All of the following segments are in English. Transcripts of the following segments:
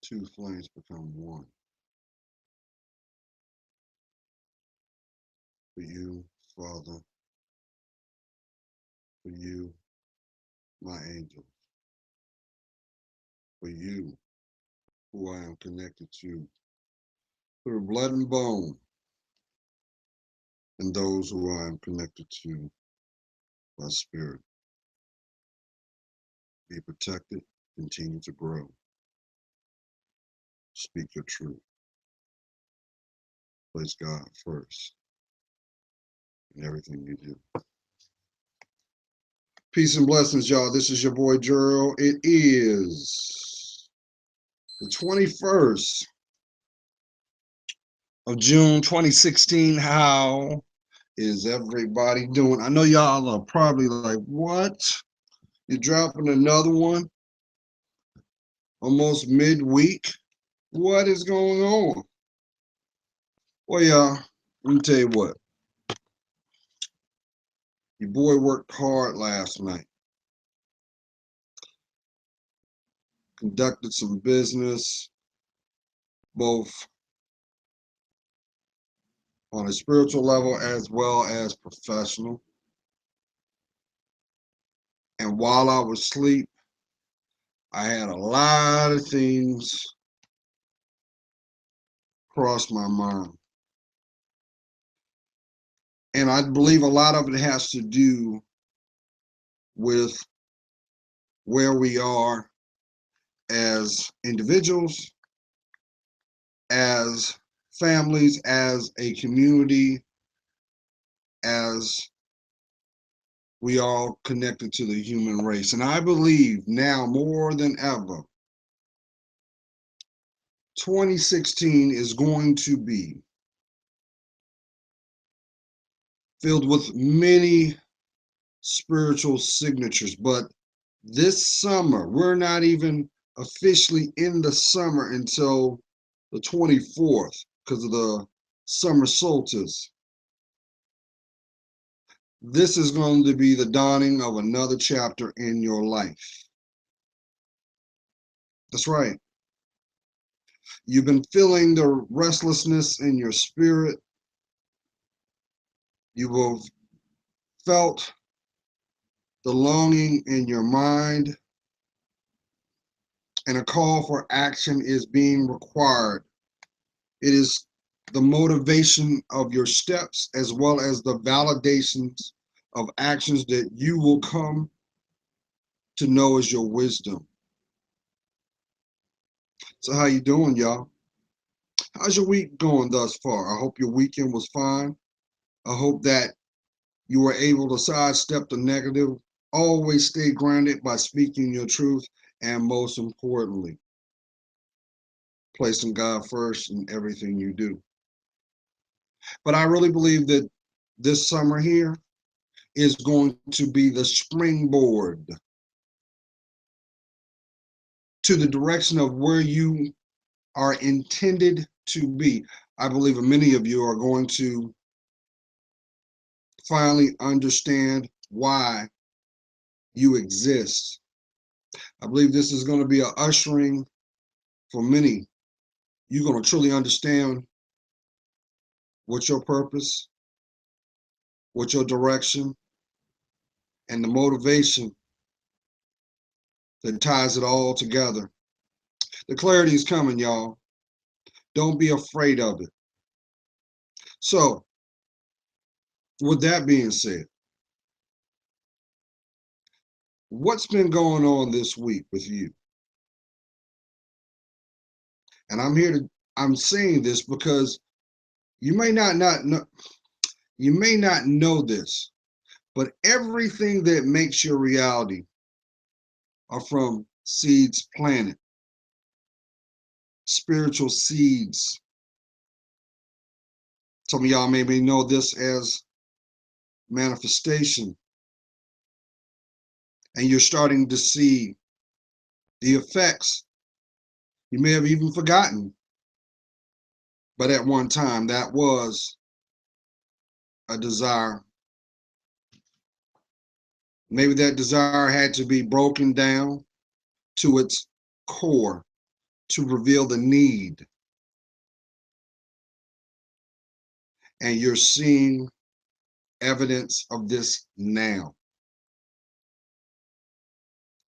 Two flames become one. For you, Father, for you, my angels, for you, who I am connected to through blood and bone, and those who I am connected to by spirit. Be protected, continue to grow. Speak your truth. Place God first in everything you do. Peace and blessings, y'all. This is your boy Juro. It is the 21st of June 2016. How is everybody doing? I know y'all are probably like, what? You're dropping another one almost midweek? What is going on? Well, y'all, let me tell you what. Your boy worked hard last night. Conducted some business, both on a spiritual level as well as professional. And while I was asleep, I had a lot of things cross my mind. And I believe a lot of it has to do with where we are as individuals, as families, as a community, as we all connected to the human race. And I believe now more than ever, 2016 is going to be filled with many spiritual signatures. But this summer, we're not even officially in the summer until the 24th because of the summer solstice. This is going to be the dawning of another chapter in your life. That's right. You've been feeling the restlessness in your spirit. You have felt the longing in your mind, and a call for action is being required. It is the motivation of your steps as well as the validations of actions that you will come to know as your wisdom. So how you doing, y'all? How's your week going thus far? I hope your weekend was fine. I hope that you were able to sidestep the negative. Always stay grounded by speaking your truth, and most importantly, placing God first in everything you do. But I really believe that this summer here is going to be the springboard to the direction of where you are intended to be. I believe many of you are going to finally understand why you exist. I believe this is going to be an ushering for many. You're going to truly understand what's your purpose, what's your direction, and the motivation that ties it all together. The clarity is coming, y'all. Don't be afraid of it. So, with that being said, what's been going on this week with you? And I'm saying this because you may not know, you may not know this, but everything that makes your reality are from seeds planted, spiritual seeds. Some of y'all maybe know this as manifestation, and you're starting to see the effects. You may have even forgotten, but at one time that was a desire. Maybe that desire had to be broken down to its core to reveal the need. And you're seeing evidence of this now.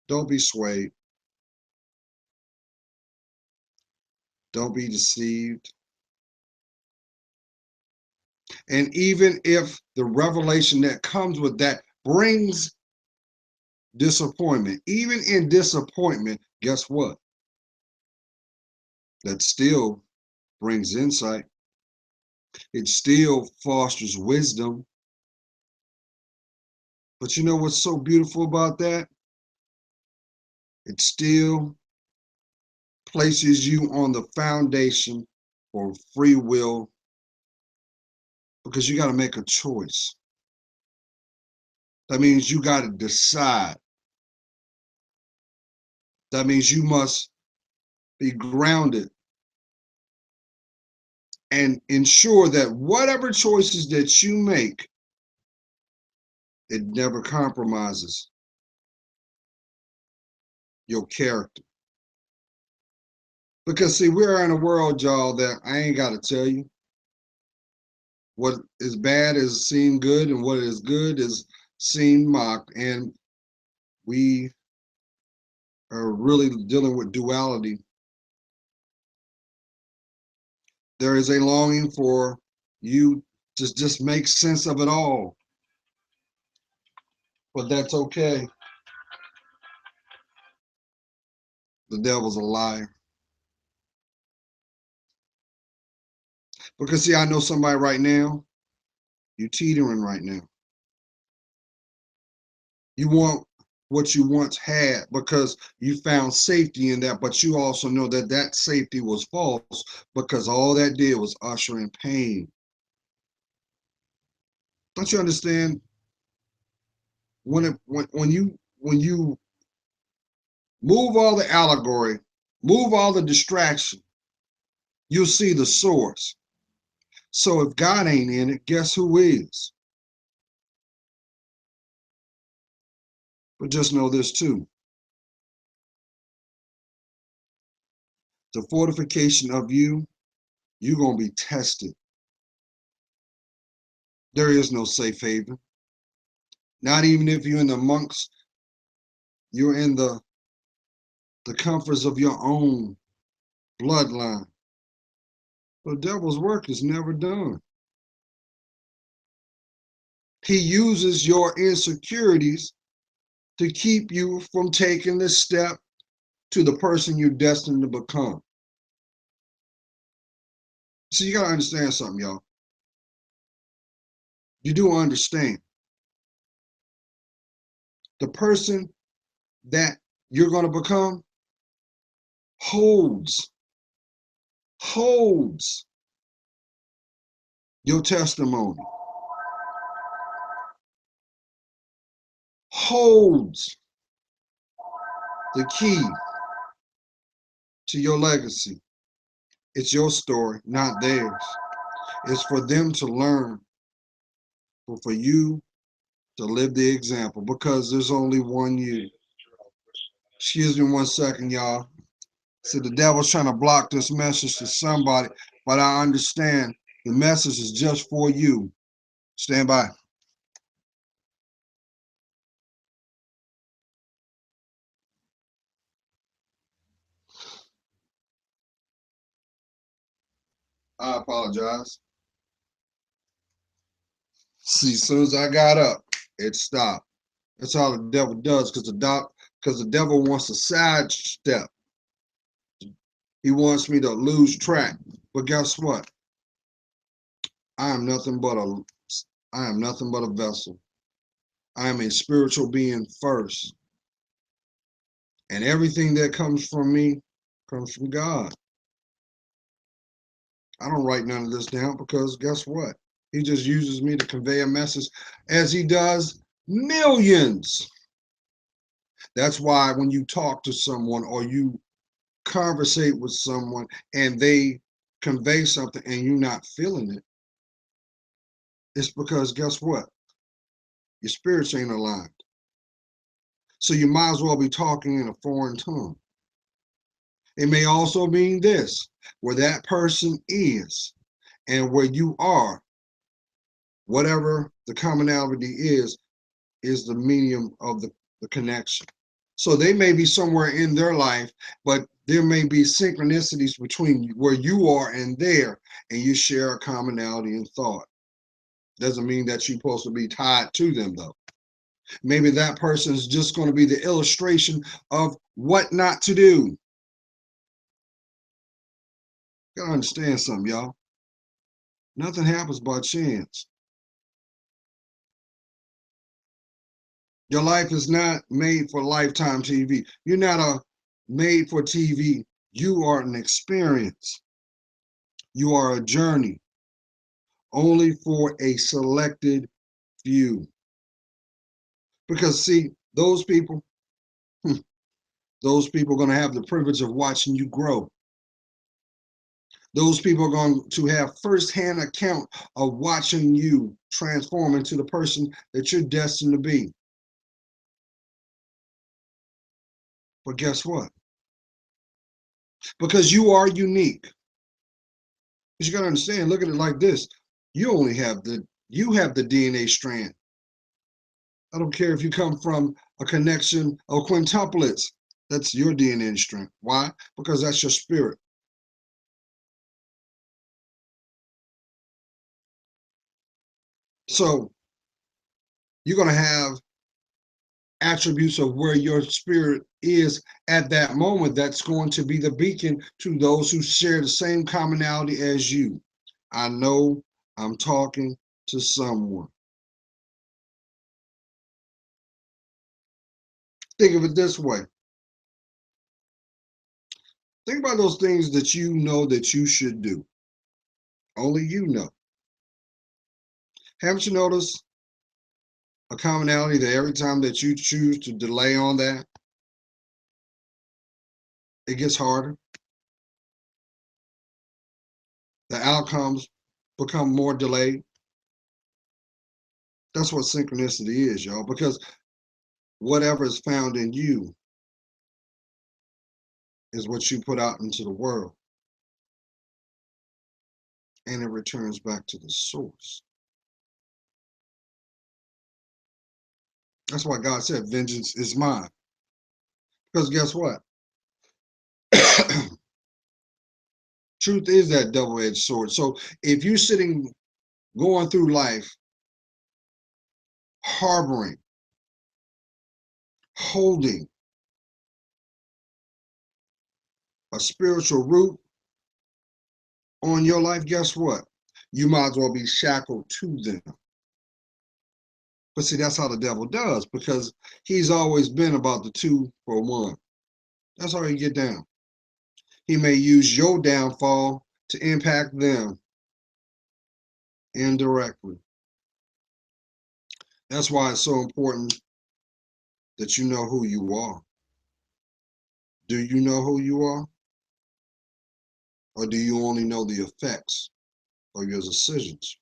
Don't be swayed. Don't be deceived. And even if the revelation that comes with that brings disappointment, even in disappointment, guess what? That still brings insight. It still fosters wisdom. But you know what's so beautiful about that? It still places you on the foundation for free will, because you got to make a choice. That means you got to decide. That means you must be grounded and ensure that whatever choices that you make, it never compromises your character. Because see, we're in a world, y'all, that I ain't got to tell you. What is bad is seen good, and what is good is seen mocked. And we are really dealing with duality. There is a longing for you to just make sense of it all. But that's okay. The devil's a liar. Because see, I know somebody right now, you teetering right now. You want what you once had because you found safety in that, but you also know that that safety was false, because all that did was usher in pain. Don't you understand? When you move all the allegory, move all the distraction, you'll see the source. So if God ain't in it, guess who is? But just know this too. The fortification of you, you're going to be tested. There is no safe haven. Not even if you're in the monks, you're in the comforts of your own bloodline. The devil's work is never done. He uses your insecurities to keep you from taking the step to the person you're destined to become. So you got to understand something, y'all. You do understand. The person that you're going to become holds your testimony, holds the key to your legacy. It's your story, not theirs. It's for them to learn, but for you to live the example, because there's only one you. Excuse me 1 second, y'all. So the devil's trying to block this message to somebody, but I understand the message is just for you. Stand by. I apologize. See, as soon as I got up, it stopped. That's all the devil does, because the devil wants to sidestep. He wants me to lose track. But guess what? I am nothing but a vessel. I am a spiritual being first. And everything that comes from me comes from God. I don't write none of this down, because guess what? He just uses me to convey a message, as he does millions. That's why when you talk to someone or you conversate with someone and they convey something and you're not feeling it, it's because guess what? Your spirits ain't aligned. So you might as well be talking in a foreign tongue. It may also mean this, where that person is and where you are, whatever the commonality is the medium of the connection. So they may be somewhere in their life, but there may be synchronicities between where you are and there, and you share a commonality in thought. Doesn't mean that you're supposed to be tied to them, though. Maybe that person is just going to be the illustration of what not to do. You gotta understand something, y'all. Nothing happens by chance. Your life is not made for lifetime TV. You're not a made for TV. You are an experience. You are a journey only for a selected few. Because see, those people are going to have the privilege of watching you grow. Those people are going to have firsthand account of watching you transform into the person that you're destined to be. But guess what? Because you are unique. But you got to understand, look at it like this. You have the DNA strand. I don't care if you come from a connection of quintuplets. That's your DNA strand. Why? Because that's your spirit. So you're going to have attributes of where your spirit is at that moment that's going to be the beacon to those who share the same commonality as you. I know I'm talking to someone. Think of it this way. Think about those things that you know that you should do. Only you know. Haven't you noticed a commonality that every time that you choose to delay on that, it gets harder? The outcomes become more delayed. That's what synchronicity is, y'all, because whatever is found in you is what you put out into the world, and it returns back to the source. That's why God said, vengeance is mine. Because guess what? Truth is that double-edged sword. So if you're sitting, going through life, harboring, holding a spiritual root on your life, guess what? You might as well be shackled to them. But see, that's how the devil does, because he's always been about the 2-for-1. That's how he get down. He may use your downfall to impact them indirectly. That's why it's so important that you know who you are. Do you know who you are? Or do you only know the effects of your decisions?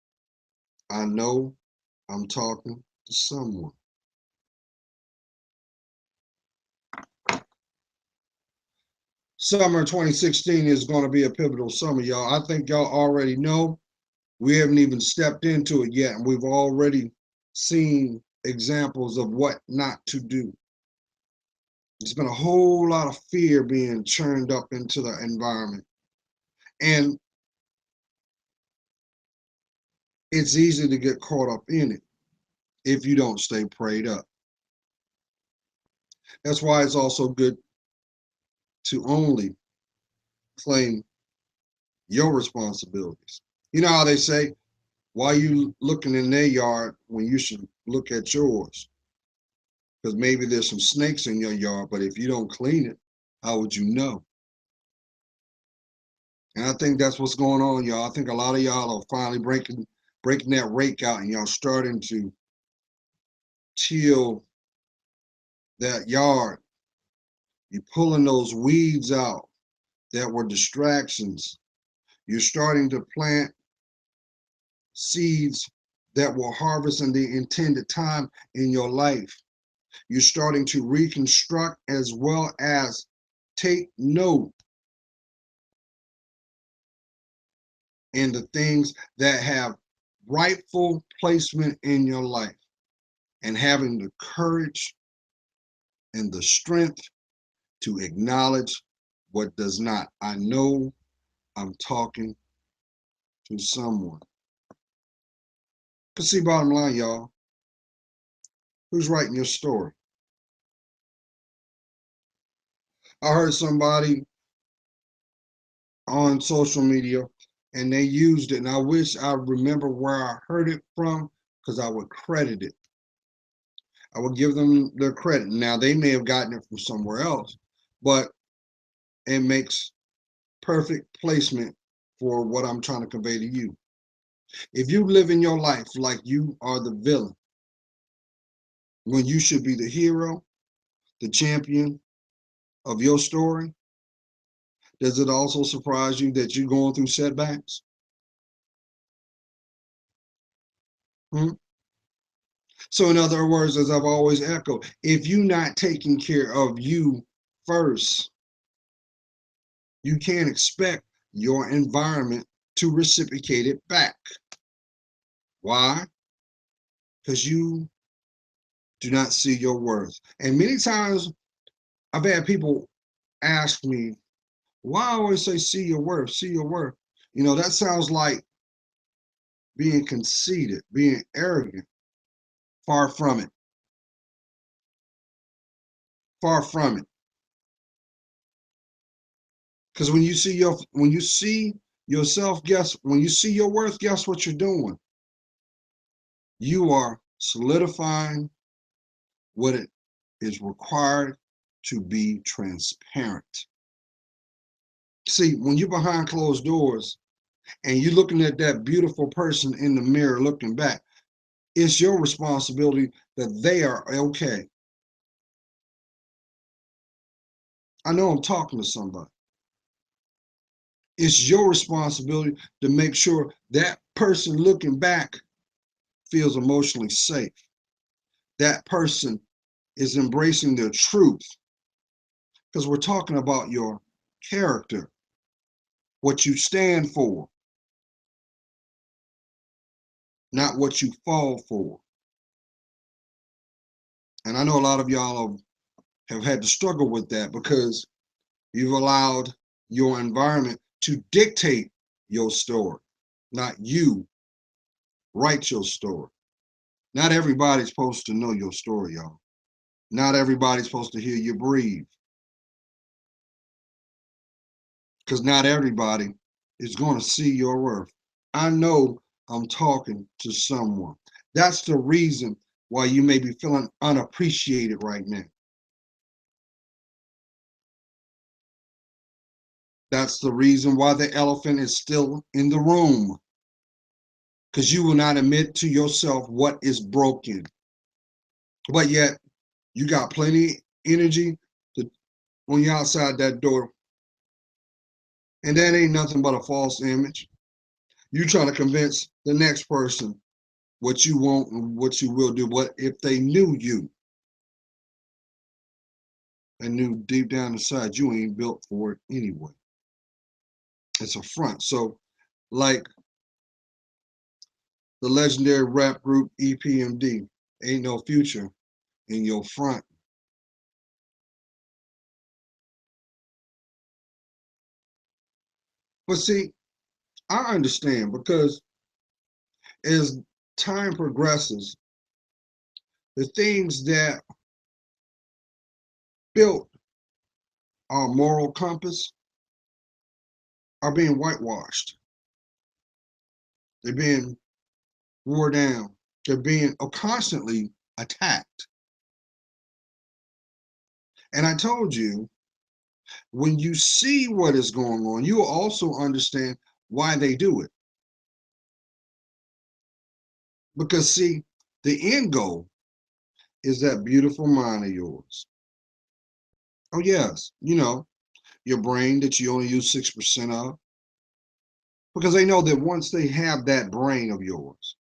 I know I'm talking to someone. Summer 2016 is going to be a pivotal summer, y'all. I think y'all already know. We haven't even stepped into it yet, and we've already seen examples of what not to do. There's been a whole lot of fear being churned up into the environment. And it's easy to get caught up in it if you don't stay prayed up. That's why it's also good to only claim your responsibilities. You know how they say, why are you looking in their yard when you should look at yours? Because maybe there's some snakes in your yard, but if you don't clean it, how would you know? And I think that's what's going on, y'all. I think a lot of y'all are finally breaking that rake out, and y'all starting to till that yard. You're pulling those weeds out that were distractions. You're starting to plant seeds that will harvest in the intended time in your life. You're starting to reconstruct as well as take note in the things that have rightful placement in your life, and having the courage and the strength to acknowledge what does not. I know I'm talking to someone. But see, bottom line, y'all, who's writing your story? I heard somebody on social media and they used it, and I wish I remember where I heard it from because I would credit it. I would give them their credit. Now, they may have gotten it from somewhere else, but it makes perfect placement for what I'm trying to convey to you. If you live in your life like you are the villain, when you should be the hero, the champion of your story, does it also surprise you that you're going through setbacks? Hmm? So, in other words, as I've always echoed, if you're not taking care of you first, you can't expect your environment to reciprocate it back. Why? Because you do not see your worth. And many times I've had people ask me, why I always say see your worth, see your worth. You know, that sounds like being conceited, being arrogant. Far from it. Far from it. Because when you see yourself, guess when you see your worth, guess what you're doing? You are solidifying what it is required to be transparent. See, when you're behind closed doors and you're looking at that beautiful person in the mirror looking back, it's your responsibility that they are okay. I know I'm talking to somebody. It's your responsibility to make sure that person looking back feels emotionally safe. That person is embracing their truth, because we're talking about your character, what you stand for, not what you fall for. And I know a lot of y'all have had to struggle with that because you've allowed your environment to dictate your story, not you write your story. Not everybody's supposed to know your story, y'all. Not everybody's supposed to hear you breathe, because not everybody is going to see your worth. I know I'm talking to someone. That's the reason why you may be feeling unappreciated right now. That's the reason why the elephant is still in the room, because you will not admit to yourself what is broken. But yet, you got plenty energy to, when you're outside that door, and that ain't nothing but a false image. You trying to convince the next person what you want and what you will do. What if they knew you and knew deep down inside you ain't built for it anyway? It's a front. So, like the legendary rap group EPMD, ain't no future in your front. But see, I understand because as time progresses, the things that built our moral compass are being whitewashed. They're being wore down. They're being constantly attacked. And I told you, when you see what is going on, you will also understand why they do it. Because, see, the end goal is that beautiful mind of yours. Oh, yes, you know, your brain that you only use 6% of. Because they know that once they have that brain of yours,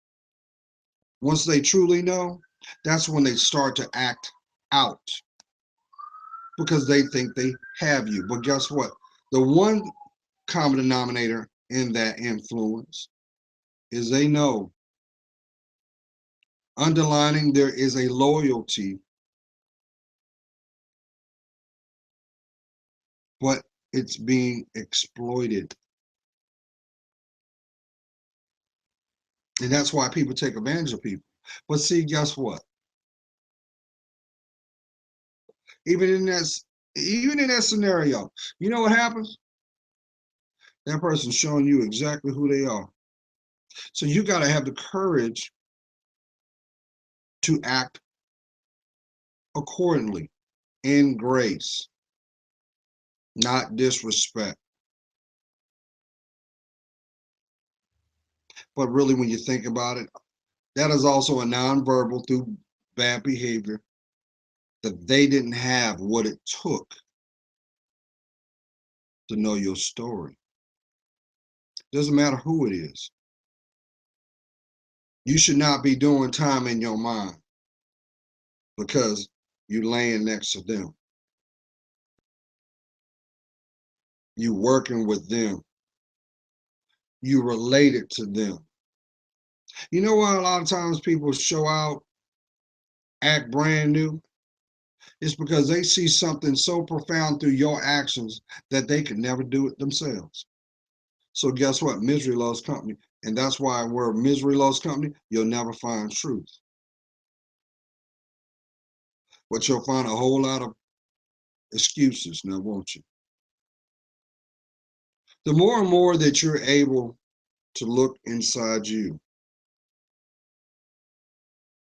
once they truly know, that's when they start to act out because they think they have you. But guess what? The one common denominator in that influence is they know underlining there is a loyalty, but it's being exploited. And that's why people take advantage of people. But see, guess what? Even in that, even in that scenario, you know what happens? That person's showing you exactly who they are. So you got to have the courage to act accordingly in grace, not disrespect. But really, when you think about it, that is also a nonverbal through bad behavior that they didn't have what it took to know your story. Doesn't matter who it is. You should not be doing time in your mind because you're laying next to them. You working with them. You related to them. You know why a lot of times people show out, act brand new? It's because they see something so profound through your actions that they could never do it themselves. So guess what? Misery loves company. And that's why where misery loves company, you'll never find truth. But you'll find a whole lot of excuses now, won't you? The more and more that you're able to look inside you,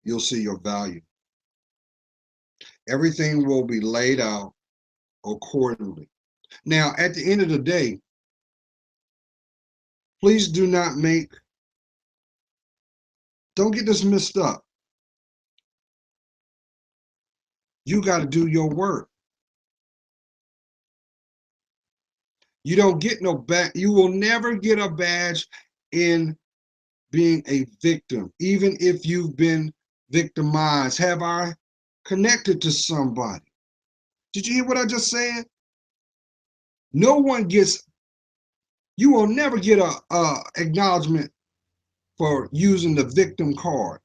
you'll see your value. Everything will be laid out accordingly. Now, at the end of the day, please do not don't get this mixed up. You got to do your work. You don't get no badge. You will never get a badge in being a victim, even if you've been victimized. Have I connected to somebody? Did you hear what I just said? No one gets, you will never get a acknowledgement for using the victim card,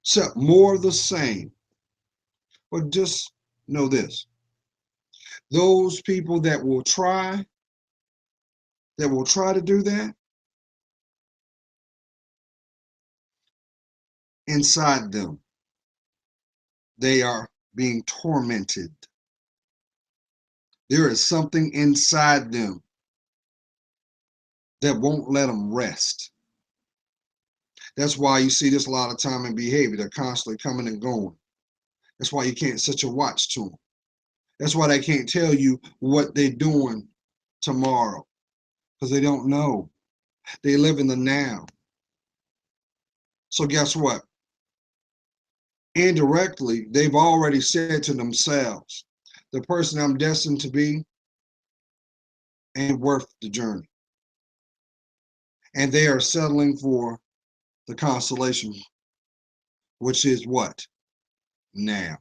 except more of the same. But just know this, those people that will try to do that, inside them, they are being tormented. There is something inside them that won't let them rest. That's why you see this a lot of time in behavior. They're constantly coming and going. That's why you can't set your watch to them. That's why they can't tell you what they're doing tomorrow, because they don't know. They live in the now. So guess what? Indirectly, they've already said to themselves, the person I'm destined to be ain't worth the journey. And they are settling for the consolation, which is what? Now.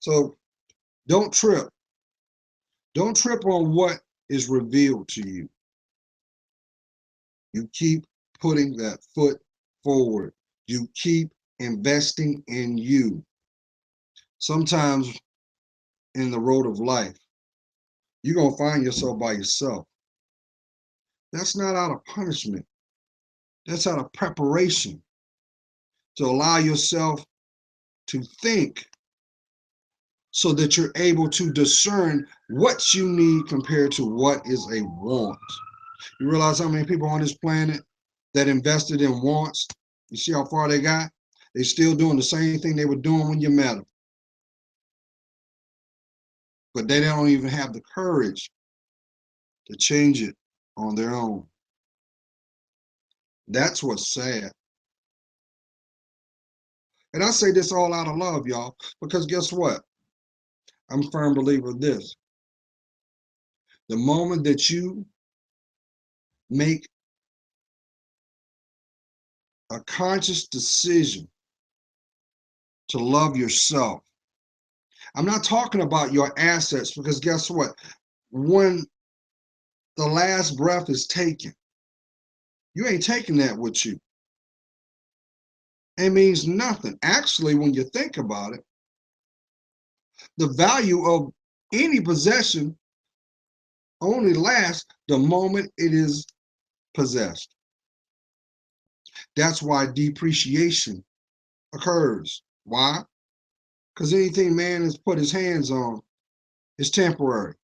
So don't trip. Don't trip on what is revealed to you. You keep putting that foot forward. You keep investing in you. Sometimes in the road of life, you're going to find yourself by yourself. That's not out of punishment. That's out of preparation to allow yourself to think so that you're able to discern what you need compared to what is a want. You realize how many people on this planet that invested in wants? You see how far they got? They're still doing the same thing they were doing when you met them. But they don't even have the courage to change it on their own. That's what's sad. And I say this all out of love, y'all, because guess what? I'm a firm believer of this. The moment that you make a conscious decision to love yourself, I'm not talking about your assets, because guess what? When the last breath is taken, you ain't taking that with you. It means nothing. Actually, when you think about it, the value of any possession only lasts the moment it is possessed. That's why depreciation occurs. Why? Because anything man has put his hands on is temporary.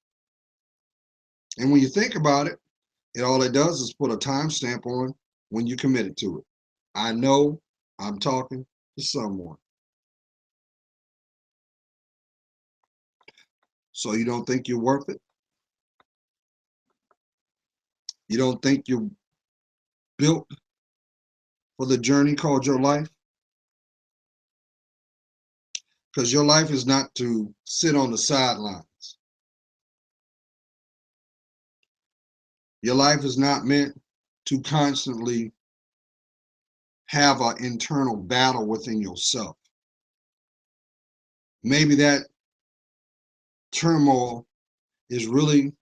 And when you think about it, all it does is put a timestamp on when you committed to it. I know I'm talking to someone. So you don't think you're worth it? You don't think you're built for the journey called your life? Because your life is not to sit on the sidelines. Your life is not meant to constantly have an internal battle within yourself. Maybe that turmoil is really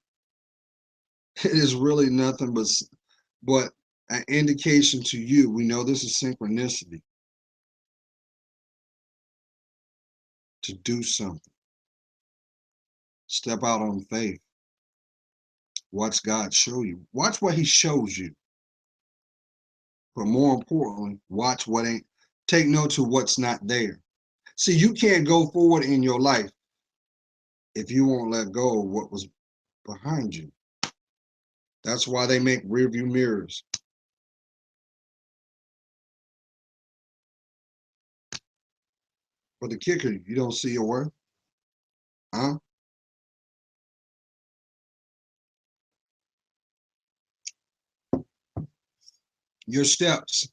it is really nothing but an indication to you. We know this is synchronicity to do something. Step out on faith. Watch God show you. Watch what he shows you. But more importantly, watch what ain't. Take note to what's not there. See, you can't go forward in your life if you won't let go of what was behind you. That's why they make rearview mirrors. But the kicker, you don't see your worth, huh? Your steps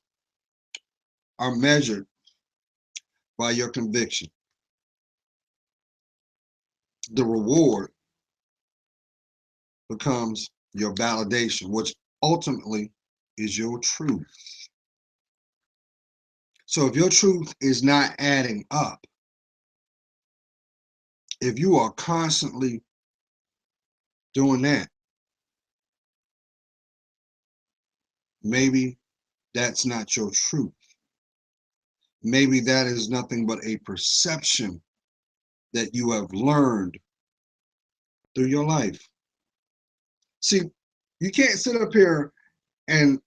are measured by your conviction. The reward becomes your validation, which ultimately is your truth. So if your truth is not adding up, if you are constantly doing that, maybe that's not your truth. Maybe that is nothing but a perception that you have learned through your life. See, you can't sit up here and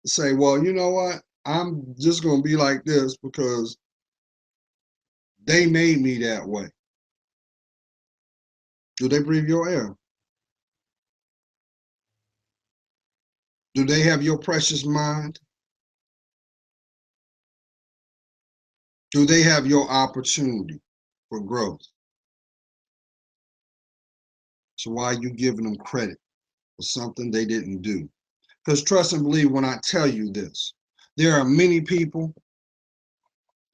say, well, you know what? I'm just going to be like this because they made me that way. Do they breathe your air? Do they have your precious mind? Do they have your opportunity for growth? So why are you giving them credit for something they didn't do? Because trust and believe when I tell you this, there are many people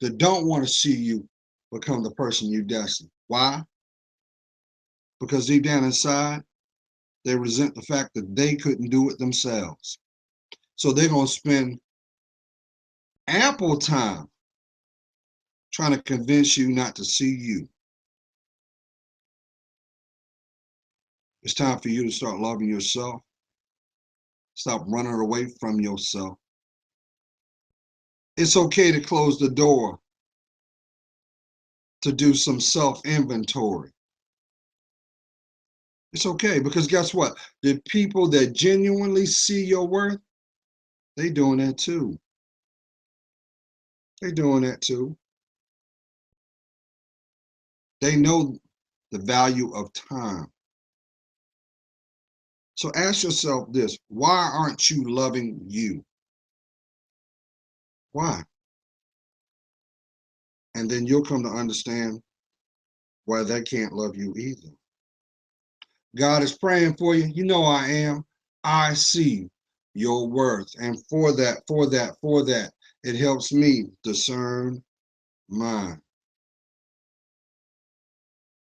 that don't want to see you become the person you destined. Why? Because deep down inside, they resent the fact that they couldn't do it themselves. So they're going to spend ample time trying to convince you not to see you. It's time for you to start loving yourself. Stop running away from yourself. It's okay to close the door to do some self-inventory. It's okay because guess what? The people that genuinely see your worth, they doing that too. They doing that too. They know the value of time. So ask yourself this, why aren't you loving you? Why? And then you'll come to understand why they can't love you either. God is praying for you. You know I am. I see your worth. And for that, it helps me discern mine.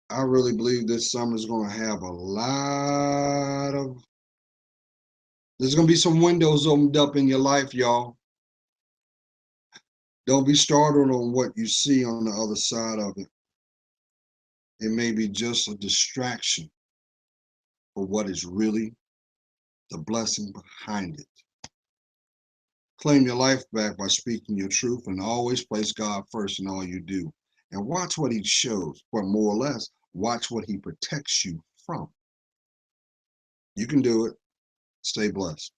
I really believe this summer is going to have there's going to be some windows opened up in your life, y'all. Don't be startled on what you see on the other side of it. It may be just a distraction for what is really the blessing behind it. Claim your life back by speaking your truth and always place God first in all you do. And watch what he shows, or more or less, watch what he protects you from. You can do it. Stay blessed.